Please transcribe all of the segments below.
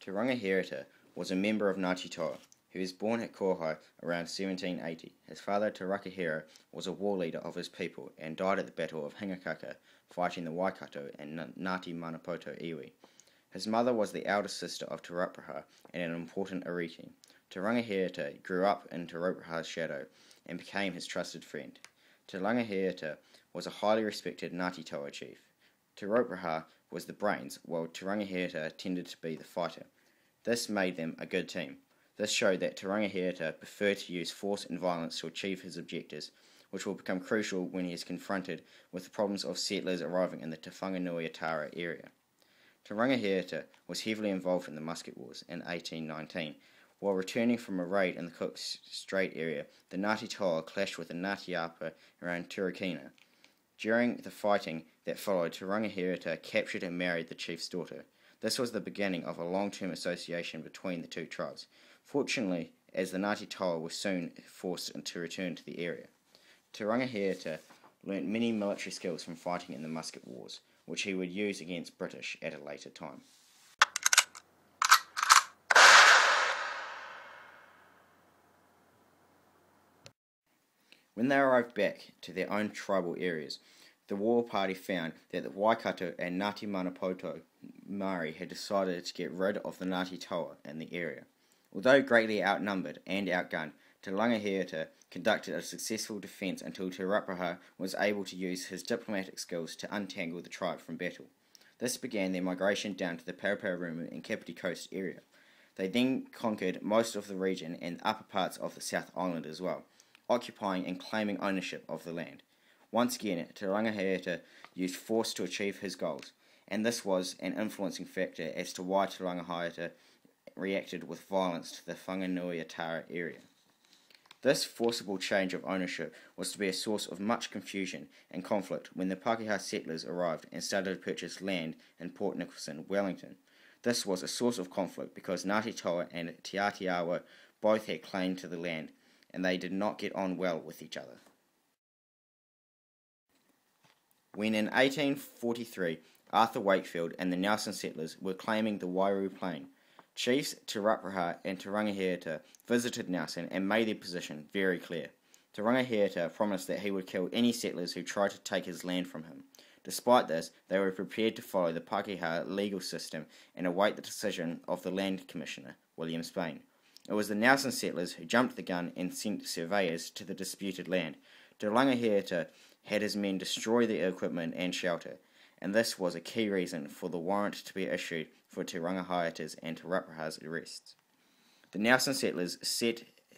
Te Rangihaeata was a member of Ngāti Toa. He was born at Kōhai around 1780. His father, Te Rakahira, was a war leader of his people and died at the Battle of Hingakaka, fighting the Waikato and Ngāti Manapoto iwi. His mother was the eldest sister of Te Rauparaha and an important ariki. Te Rangihaeata grew up in Te Rauparaha's shadow and became his trusted friend. Te Rangihaeata was a highly respected Ngāti Toa chief. Te Rauparaha was the brains, while Te Rangihaeata tended to be the fighter. This made them a good team. This showed that Te Rangihaeata preferred to use force and violence to achieve his objectives, which will become crucial when he is confronted with the problems of settlers arriving in the Te Whanganui-a-Tara area. Te Rangihaeata was heavily involved in the Musket Wars in 1819. While returning from a raid in the Cook Strait area, the Ngāti Toa clashed with the Ngāti Apa around Turikina. During the fighting that followed, Te Rangihaeata captured and married the chief's daughter. This was the beginning of a long-term association between the two tribes. Fortunately, as the Ngāti Toa were soon forced to return to the area. Te Rangihaeata learnt many military skills from fighting in the Musket Wars, which he would use against British at a later time. When they arrived back to their own tribal areas, the war party found that the Waikato and Ngāti Manapoto Māori had decided to get rid of the Ngāti Toa in the area. Although greatly outnumbered and outgunned, Te Rangihaeata conducted a successful defence until Te Rauparaha was able to use his diplomatic skills to untangle the tribe from battle. This began their migration down to the Paraparaumu and Kapiti Coast area. They then conquered most of the region and upper parts of the South Island as well, occupying and claiming ownership of the land. Once again, Te Rangihaeata used force to achieve his goals, and this was an influencing factor as to why Te Rangihaeata reacted with violence to the Whanganui-a-Tara area. This forcible change of ownership was to be a source of much confusion and conflict when the Pākehā settlers arrived and started to purchase land in Port Nicholson, Wellington. This was a source of conflict because Ngāti Toa and Te Ātiawa both had claim to the land, and they did not get on well with each other. When in 1843 Arthur Wakefield and the Nelson settlers were claiming the Wairu Plain, Chiefs Te Rauparaha and Te Rangihaeata visited Nelson and made their position very clear. Te Rangihaeata promised that he would kill any settlers who tried to take his land from him. Despite this, they were prepared to follow the Pākehā legal system and await the decision of the Land Commissioner, William Spain. It was the Nelson settlers who jumped the gun and sent surveyors to the disputed land. Te Rangihaeata had his men destroy their equipment and shelter, and this was a key reason for the warrant to be issued for Te Rangihaeata's and Te Rauparaha's arrests. The Nelson settlers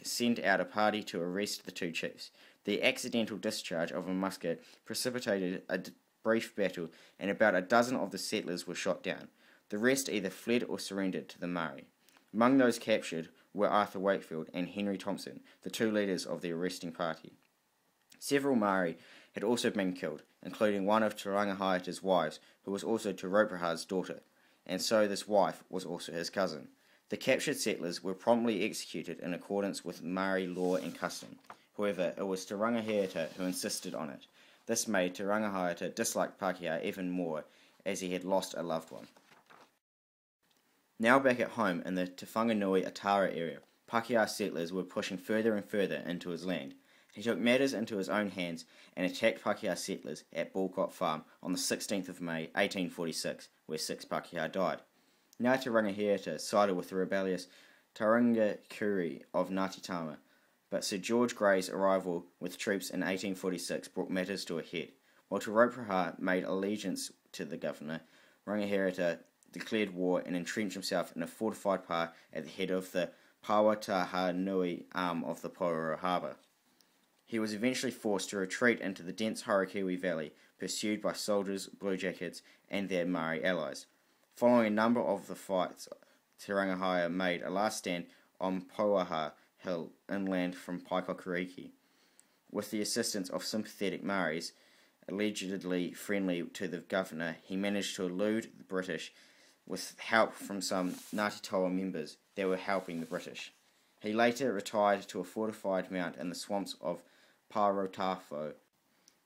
sent out a party to arrest the two chiefs. The accidental discharge of a musket precipitated a brief battle, and about a dozen of the settlers were shot down. The rest either fled or surrendered to the Māori. Among those captured were Arthur Wakefield and Henry Thompson, the two leaders of the arresting party. Several Māori had also been killed, including one of Te Rangihaeata's wives, who was also Te Rauparaha's daughter, and so this wife was also his cousin. The captured settlers were promptly executed in accordance with Māori law and custom. However, it was Te Rangihaeata who insisted on it. This made Te Rangihaeata dislike Pākehā even more, as he had lost a loved one. Now back at home in the Te Whanganui-a-Tara area, Pākehā settlers were pushing further and further into his land. He took matters into his own hands and attacked Pākehā settlers at Balcott Farm on the 16th of May 1846, where 6 Pākehā died. Now Te Rangihaeata sided with the rebellious Taringa Kuri of Ngāti Tama, but Sir George Grey's arrival with troops in 1846 brought matters to a head. While Te Rauparaha made allegiance to the governor, Rangihaeata declared war and entrenched himself in a fortified pa at the head of the Pāwatahanui arm of the Pororo Harbour. He was eventually forced to retreat into the dense Hauraki Valley, pursued by soldiers, bluejackets, and their Māori allies. Following a number of the fights, Te Rangihaeata made a last stand on Pouaha Hill, inland from Paikokariki. With the assistance of sympathetic Māoris, allegedly friendly to the governor, he managed to elude the British with help from some Ngāti Toa members that were helping the British. He later retired to a fortified mount in the swamps of Parotafo.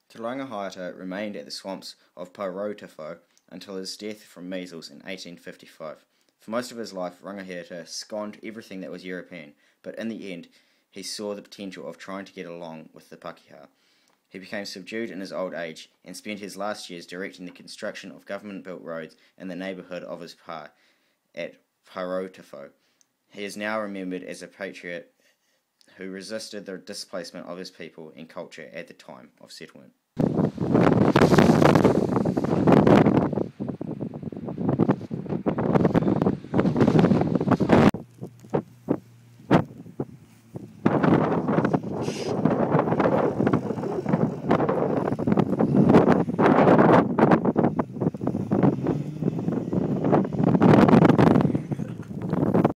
Te Rangihaeata remained at the swamps of Parotafo until his death from measles in 1855. For most of his life, Rangihaeata scorned everything that was European, but in the end, he saw the potential of trying to get along with the Pakeha. He became subdued in his old age and spent his last years directing the construction of government-built roads in the neighbourhood of his pa at Parotafo. He is now remembered as a patriot who resisted the displacement of his people and culture at the time of settlement.